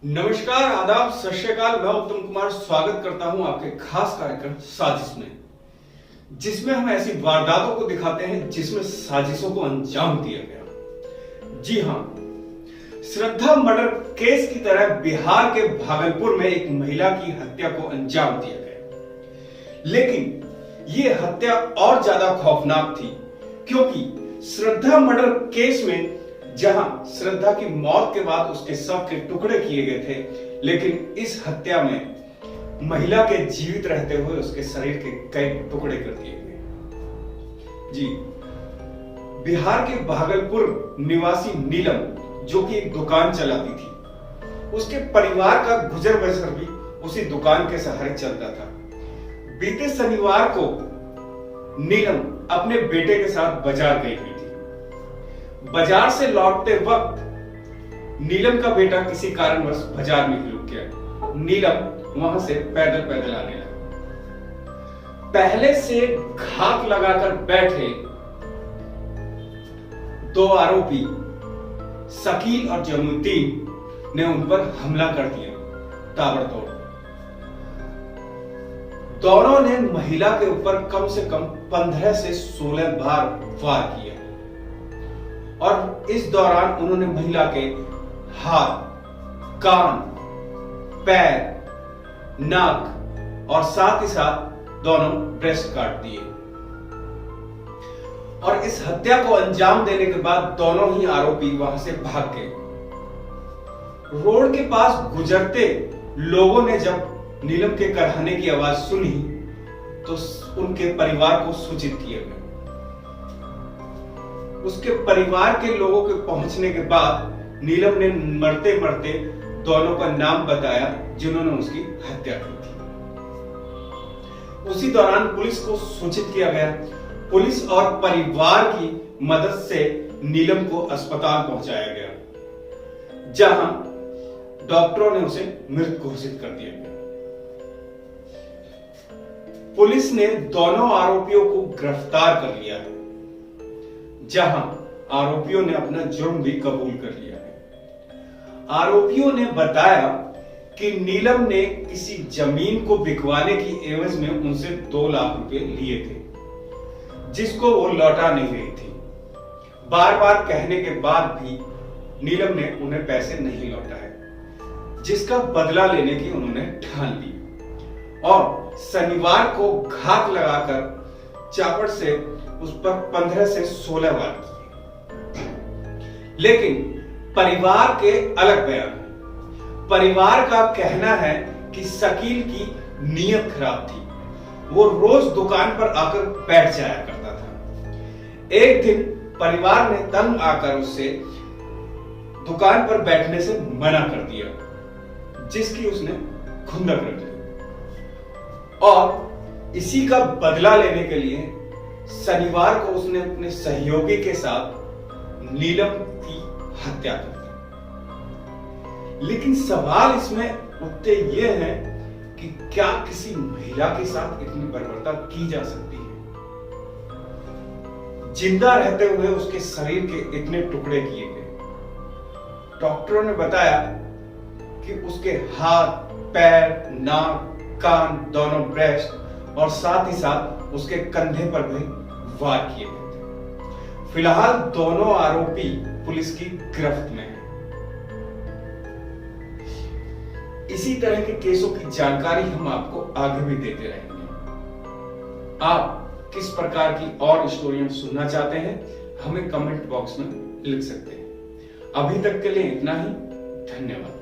नमस्कार, आदाब, सत श्री अकाल। मैं उत्तम कुमार स्वागत करता हूं आपके खास कार्यक्रम साजिश में, जिसमें हम ऐसी वारदातों को दिखाते हैं जिसमें साजिशों को अंजाम दिया गया। जी हां, श्रद्धा मर्डर केस की तरह बिहार के भागलपुर में एक महिला की हत्या को अंजाम दिया गया। लेकिन यह हत्या और ज्यादा खौफनाक थी, क्योंकि श्रद्धा मर्डर केस में जहां श्रद्धा की मौत के बाद उसके शव के टुकड़े किए गए थे, लेकिन इस हत्या में महिला के जीवित रहते हुए उसके शरीर के कई टुकड़े कर दिए गए। जी, बिहार के भागलपुर निवासी नीलम, जो कि एक दुकान चलाती थी, उसके परिवार का गुजर बसर भी उसी दुकान के सहारे चलता था। बीते शनिवार को नीलम अपने बेटे के साथ बाजार गई हुई थी। बाजार से लौटते वक्त नीलम का बेटा किसी कारणवश बाजार में रुक गया। नीलम वहां से पैदल पैदल आने लगा। पहले से घात लगाकर बैठे दो आरोपी शकील और जमुद्दीन ने उन पर हमला कर दिया ताबड़तोड़। दोनों ने महिला के ऊपर कम से कम 15 से 16 बार वार किया और इस दौरान उन्होंने महिला के हाथ, कान, पैर, नाक और साथ ही साथ दोनों ब्रेस्ट काट दिए। और इस हत्या को अंजाम देने के बाद दोनों ही आरोपी वहां से भाग गए। रोड के पास गुजरते लोगों ने जब नीलम के करहाने की आवाज सुनी तो उनके परिवार को सूचित किया गया। उसके परिवार के लोगों के पहुंचने के बाद नीलम ने मरते मरते दोनों का नाम बताया जिन्होंने उसकी हत्या की थी। उसी दौरान पुलिस को सूचित किया गया। पुलिस और परिवार की मदद से नीलम को अस्पताल पहुंचाया गया, जहां डॉक्टरों ने उसे मृत घोषित कर दिया गया। पुलिस ने दोनों आरोपियों को गिरफ्तार कर लिया है, जहां आरोपियों ने अपना जुर्म भी कबूल कर लिया है। आरोपियों ने बताया कि नीलम ने किसी जमीन को बिकवाने की एवज में उनसे 2 लाख रुपए लिए थे, जिसको वो लौटा नहीं रही थी। बार बार कहने के बाद भी नीलम ने उन्हें पैसे नहीं लौटाए, जिसका बदला लेने की उन्होंने ठान ली और शनिवार को घात लगाकर चापड़ से उस पर 15 से 16 वार किए। लेकिन परिवार के अलग बयान। परिवार का कहना है कि शकील की नीयत खराब थी, वो रोज दुकान पर आकर बैठ जाया करता था। एक दिन परिवार ने तंग आकर उससे दुकान पर बैठने से मना कर दिया, जिसकी उसने खुंदक रख ली और इसी का बदला लेने के लिए शनिवार को उसने अपने सहयोगी के साथ नीलम की हत्या कर दी। लेकिन सवाल इसमें उठते ये हैं कि क्या किसी महिला के साथ इतनी बर्बरता की जा सकती है? जिंदा रहते हुए उसके शरीर के इतने टुकड़े किए गए। डॉक्टरों ने बताया कि उसके हाथ, पैर, नाक, कान, दोनों ब्रेस्ट और साथ ही साथ उसके कंधे पर भी वार किए गए थे। फिलहाल दोनों आरोपी पुलिस की गिरफ्त में हैं। इसी तरह के केसों की जानकारी हम आपको आगे भी देते रहेंगे। आप किस प्रकार की और स्टोरियां सुनना चाहते हैं, हमें कमेंट बॉक्स में लिख सकते हैं। अभी तक के लिए इतना ही। धन्यवाद।